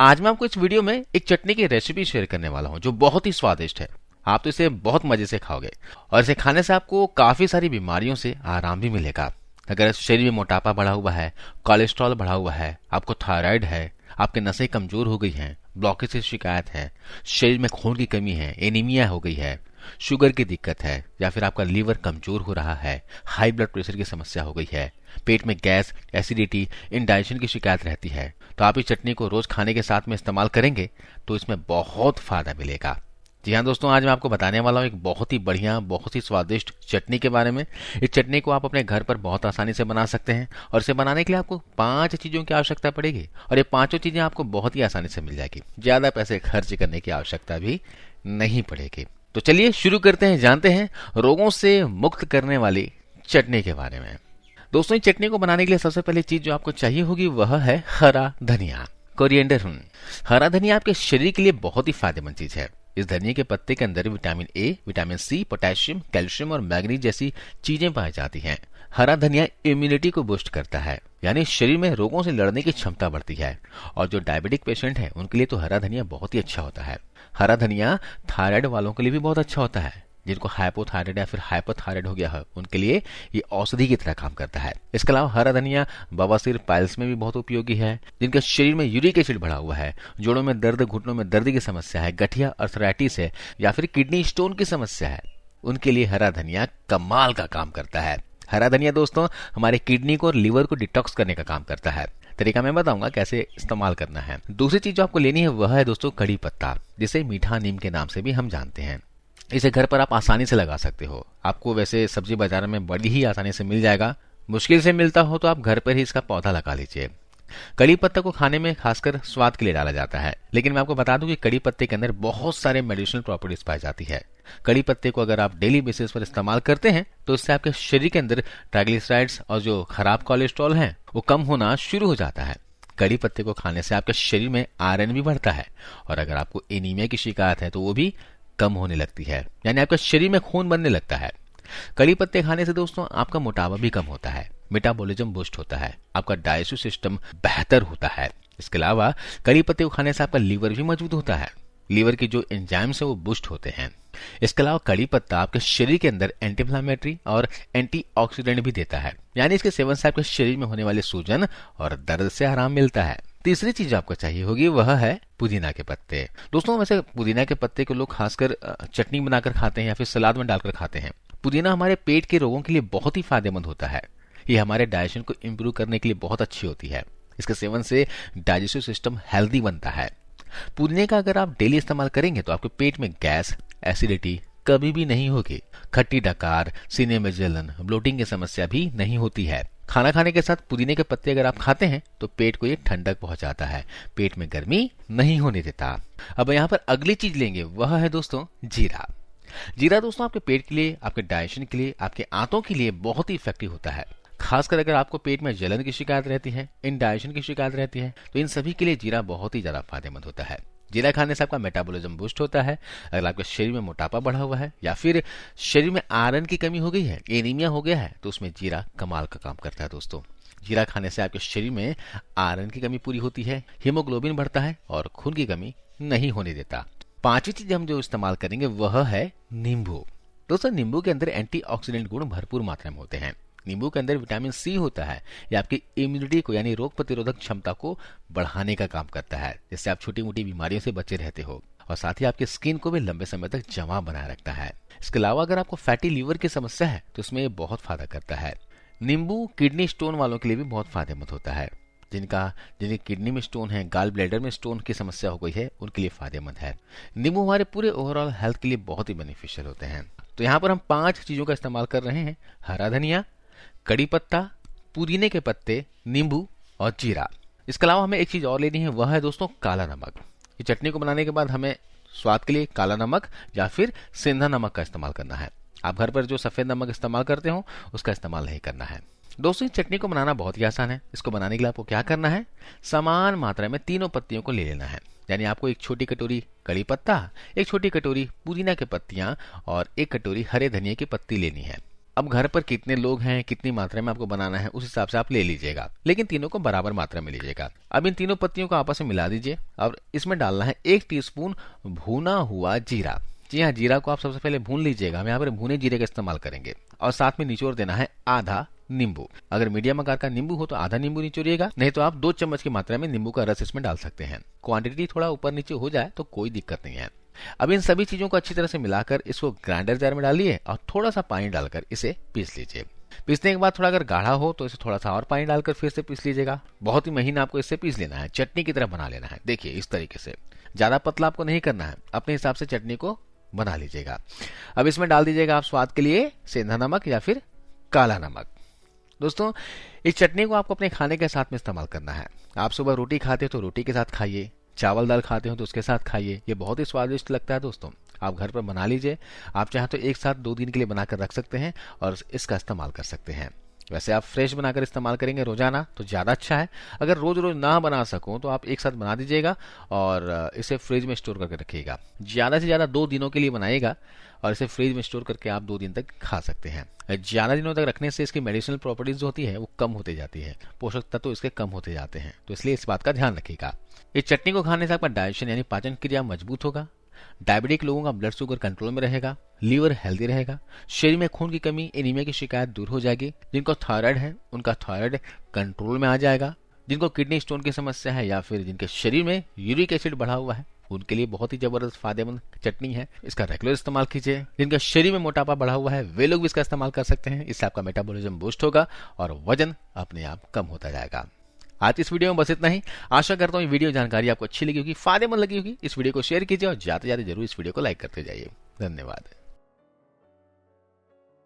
आज मैं आपको इस वीडियो में एक चटनी की रेसिपी शेयर करने वाला हूं जो बहुत ही स्वादिष्ट है। आप तो इसे बहुत मजे से खाओगे और इसे खाने से आपको काफी सारी बीमारियों से आराम भी मिलेगा। अगर शरीर में मोटापा बढ़ा हुआ है, कोलेस्ट्रॉल बढ़ा हुआ है, आपको थायराइड है, आपके नसें कमजोर हो गई हैं, ब्लॉकेज की शिकायत है, शरीर में खून की कमी है, एनीमिया हो गई है, शुगर की दिक्कत है, या फिर आपका लीवर कमजोर हो रहा है, हाई ब्लड प्रेशर की समस्या हो गई है, पेट में गैस, एसिडिटी, इंडाइजेशन की शिकायत रहती है, तो आप इस चटनी को रोज खाने के साथ में इस्तेमाल करेंगे तो इसमें बहुत फायदा मिलेगा। जी हाँ दोस्तों, आज मैं आपको बताने वाला हूँ एक बहुत ही बढ़िया, बहुत ही स्वादिष्ट चटनी के बारे में। इस चटनी को आप अपने घर पर बहुत आसानी से बना सकते हैं और इसे बनाने के लिए आपको 5 चीजों की आवश्यकता पड़ेगी और ये 5 चीजें आपको बहुत ही आसानी से मिल जाएगी। ज्यादा पैसे खर्च करने की आवश्यकता भी नहीं पड़ेगी। तो चलिए शुरू करते हैं, जानते हैं रोगों से मुक्त करने वाली चटनी के बारे में। दोस्तों, इस चटनी को बनाने के लिए सबसे पहली चीज जो आपको चाहिए होगी वह है हरा धनिया, कोरिएंडर। हरा धनिया आपके शरीर के लिए बहुत ही फायदेमंद चीज है। इस धनिया के पत्ते के अंदर vitamin A, vitamin C, potassium, calcium और मैग्नीज जैसी चीजें पाई जाती हैं। हरा धनिया इम्यूनिटी को बूस्ट करता है, यानी शरीर में रोगों से लड़ने की क्षमता बढ़ती है। और जो डायबिटिक पेशेंट है उनके लिए तो हरा धनिया बहुत ही अच्छा होता है। हरा धनिया थायराइड वालों के लिए भी बहुत अच्छा होता है। जिनको हाइपोथायराइड या फिर हाइपरथायराइड हो गया है उनके लिए ये औषधि की तरह काम करता है। इसके अलावा हरा धनिया बवासीर, पाइल्स में भी बहुत उपयोगी है। जिनके शरीर में यूरिक एसिड बढ़ा हुआ है, जोड़ों में दर्द, घुटनों में दर्द की समस्या है, गठिया, अर्थराइटिस है या फिर किडनी स्टोन की समस्या है, उनके लिए हरा धनिया कमाल का काम करता है। हरा धनिया दोस्तों हमारे किडनी को और लीवर को डिटॉक्स करने का काम करता है। तरीका मैं बताऊंगा कैसे इस्तेमाल करना है। दूसरी चीज जो आपको लेनी है वह है दोस्तों कड़ी पत्ता, जिसे मीठा नीम के नाम से भी हम जानते हैं। इसे घर पर आप आसानी से लगा सकते हो। आपको वैसे सब्जी बाजार में बड़ी ही आसानी से मिल जाएगा। मुश्किल से मिलता हो तो आप घर पर ही इसका पौधा लगा लीजिए। कड़ी पत्ता को खाने में खासकर स्वाद के लिए डाला जाता है, लेकिन मैं आपको बता दूं कि कड़ी पत्ते के अंदर बहुत सारे मेडिसिनल प्रॉपर्टीज पाई जाती है। कड़ी पत्ते को अगर आप डेली बेसिस पर इस्तेमाल करते हैं तो इससे आपके शरीर के अंदर ट्राइग्लिसराइड्स और जो खराब कोलेस्ट्रॉल है वो कम होना शुरू हो जाता है। कड़ी पत्ते को खाने से आपके शरीर में आयरन भी बढ़ता है और अगर आपको एनीमिया की शिकायत है तो वो भी कम होने लगती है, यानी आपके शरीर में खून बनने लगता है। कड़ी पत्ते खाने से दोस्तों आपका मोटापा भी कम होता है, मेटाबॉलिज्म बूस्ट होता है, आपका डाइजेस्टिव सिस्टम बेहतर होता है। इसके अलावा कड़ी पत्ते को खाने से आपका लीवर भी मजबूत होता है। लीवर की जो एंजाइम्स है वो बूस्ट होते हैं। इसके अलावा कड़ी पत्ता आपके शरीर के अंदर एंटी इन्फ्लेमेटरी और एंटीऑक्सीडेंट भी देता है, यानी इसके सेवन से आपके शरीर में होने वाले सूजन और दर्द से आराम मिलता है। तीसरी चीज आपको चाहिए होगी वह है पुदीना के पत्ते। दोस्तों वैसे पुदीना के पत्ते को लोग खासकर चटनी बनाकर खाते हैं या फिर सलाद में डालकर खाते हैं। पुदीना हमारे पेट के रोगों के लिए बहुत ही फायदेमंद होता है। ये हमारे डाइजेशन को इम्प्रूव करने के लिए बहुत अच्छी होती है। इसके सेवन से डाइजेस्टिव सिस्टम हेल्दी बनता है। पुदीने का अगर आप डेली इस्तेमाल करेंगे तो आपके पेट में गैस, एसिडिटी कभी भी नहीं होगी। खट्टी डकार, सीने में जलन, ब्लोटिंग की समस्या भी नहीं होती है। खाना खाने के साथ पुदीने के पत्ते अगर आप खाते हैं तो पेट को ये ठंडक पहुंचाता है, पेट में गर्मी नहीं होने देता। अब यहाँ पर अगली चीज लेंगे वह है दोस्तों जीरा। जीरा दोस्तों आपके पेट के लिए, आपके डाइजेशन के लिए, आपके आंतों के लिए बहुत ही इफेक्टिव होता है। खासकर अगर आपको पेट में जलन की शिकायत रहती है, इंडाइजेशन की शिकायत रहती है, तो इन सभी के लिए जीरा बहुत ही ज्यादा फायदेमंद होता है। जीरा खाने से आपका मेटाबॉलिज्म बूस्ट होता है। अगर आपके शरीर में मोटापा बढ़ा हुआ है या फिर शरीर में आयरन की कमी हो गई है, एनीमिया हो गया है, तो उसमें जीरा कमाल का काम करता है। दोस्तों जीरा खाने से आपके शरीर में आयरन की कमी पूरी होती है, हीमोग्लोबिन बढ़ता है और खून की कमी नहीं होने देता। पांचवी चीज हम जो इस्तेमाल करेंगे वह है नींबू। दोस्तों नींबू के अंदर एंटीऑक्सीडेंट गुण भरपूर मात्रा में होते हैं। नींबू के अंदर विटामिन सी होता है। ये आपकी इम्यूनिटी को यानी रोग प्रतिरोधक क्षमता को बढ़ाने का काम करता है, जिससे आप छोटी मोटी बीमारियों से बचे रहते हो और साथ ही आपकी स्किन को भी लंबे समय तक जमा बनाए रखता है। इसके अलावा अगर आपको फैटी लीवर की समस्या है तो इसमें ये बहुत फायदा करता है। नींबू किडनी स्टोन वालों के लिए भी बहुत फायदेमंद होता है। जिनकी किडनी में स्टोन है, गाल ब्लैडर में स्टोन की समस्या हो गई है, उनके लिए फायदेमंद है। नींबू हमारे पूरे ओवरऑल हेल्थ के लिए बहुत ही बेनिफिशियल होते हैं। तो यहाँ पर हम 5 चीजों का इस्तेमाल कर रहे हैं: हरा धनिया, कड़ी पत्ता, पुदीने के पत्ते, नींबू और जीरा। इसके अलावा हमें एक चीज और लेनी है वह है दोस्तों काला नमक। ये चटनी को बनाने के बाद हमें स्वाद के लिए काला नमक या फिर सेंधा नमक का इस्तेमाल करना है। आप घर पर जो सफेद नमक इस्तेमाल करते हो उसका इस्तेमाल नहीं करना है। दोस्तों इस चटनी को बनाना बहुत ही आसान है। इसको बनाने के लिए आपको क्या करना है, समान मात्रा में तीनों पत्तियों को ले लेना है। यानी आपको एक छोटी कटोरी कड़ी पत्ता, एक छोटी कटोरी पुदीना के पत्तियां और एक कटोरी हरे धनिया की पत्ती लेनी है। अब घर पर कितने लोग हैं, कितनी मात्रा में आपको बनाना है, उस हिसाब से आप ले लीजिएगा, लेकिन तीनों को बराबर मात्रा में लीजिएगा। अब इन तीनों पत्तियों को आपस में मिला दीजिए और इसमें डालना है 1 टीस्पून भुना हुआ जीरा। जी हाँ, जीरा को आप सबसे पहले भून लीजिएगा, हम यहाँ पर भुने जीरे का इस्तेमाल करेंगे। और साथ में निचोड़ देना है आधा नींबू। अगर मीडियम आकार का नींबू हो तो आधा नींबू निचोड़िएगा, नहीं तो आप 2 चम्मच की मात्रा में नींबू का रस इसमें डाल सकते हैं। क्वांटिटी थोड़ा ऊपर नीचे हो जाए तो कोई दिक्कत नहीं है। अब इन सभी चीजों को अच्छी तरह से मिलाकर इसको ग्राइंडर जार में डालिए और थोड़ा सा पानी डालकर इसे पीस लीजिए। पीसने के बाद थोड़ा अगर गाढ़ा हो तो इसे थोड़ा सा और पानी डालकर फिर से पीस लीजिएगा। बहुत ही महीन आपको इससे पीस लेना है, चटनी की तरह बना लेना है। देखिए इस तरीके से, ज्यादा पतला आपको नहीं करना है, अपने हिसाब से चटनी को बना लीजिएगा। अब इसमें डाल दीजिएगा आप स्वाद के लिए सेंधा नमक या फिर काला नमक। दोस्तों, इस चटनी को आपको अपने खाने के साथ में इस्तेमाल करना है। आप सुबह रोटी खाते हो तो रोटी के साथ खाइए, चावल दाल खाते हो तो उसके साथ खाइए, ये बहुत ही स्वादिष्ट लगता है। दोस्तों, आप घर पर बना लीजिए। आप चाहे तो एक साथ 2 दिन के लिए बनाकर रख सकते हैं और इसका इस्तेमाल कर सकते हैं। वैसे आप फ्रेश बनाकर इस्तेमाल करेंगे रोजाना तो ज्यादा अच्छा है। अगर रोज रोज ना बना सको तो आप एक साथ बना दीजिएगा और इसे फ्रिज में स्टोर करके रखिएगा। ज्यादा से ज्यादा 2 दिनों के लिए बनाइएगा और इसे फ्रिज में स्टोर करके आप 2 दिन तक खा सकते हैं। ज्यादा दिनों तक रखने से इसकी मेडिसिनल प्रॉपर्टीज जो होती है वो कम होती जाती है, पोषक तत्व तो इसके कम होते जाते हैं, तो इसलिए इस बात का ध्यान रखिएगा। इस चटनी को खाने से आपका डाइजेशन यानी पाचन क्रिया मजबूत होगा, डायबिटिक लोगों का ब्लड शुगर कंट्रोल में रहेगा, लीवर हेल्दी रहेगा, शरीर में खून की कमी एनीमिया की शिकायत दूर हो जाएगी। जिनको थायराइड है उनका थायराइड कंट्रोल में आ जाएगा। जिनको किडनी स्टोन की समस्या है या फिर जिनके शरीर में यूरिक एसिड बढ़ा हुआ है उनके लिए बहुत ही जबरदस्त फायदेमंद चटनी है, इसका रेगुलर इस्तेमाल कीजिए। जिनका शरीर में मोटापा बढ़ा हुआ है वे लोग भी इसका इस्तेमाल कर सकते हैं। इससे आपका मेटाबॉलिज्म बूस्ट होगा और वजन अपने आप कम होता जाएगा। आज इस वीडियो में बस इतना ही। आशा करता हूँ ये वीडियो जानकारी आपको अच्छी लगी होगी, फायदेमंद लगी होगी। इस वीडियो को शेयर कीजिए और जाते जाते जरूर इस वीडियो को लाइक करते जाइए। धन्यवाद।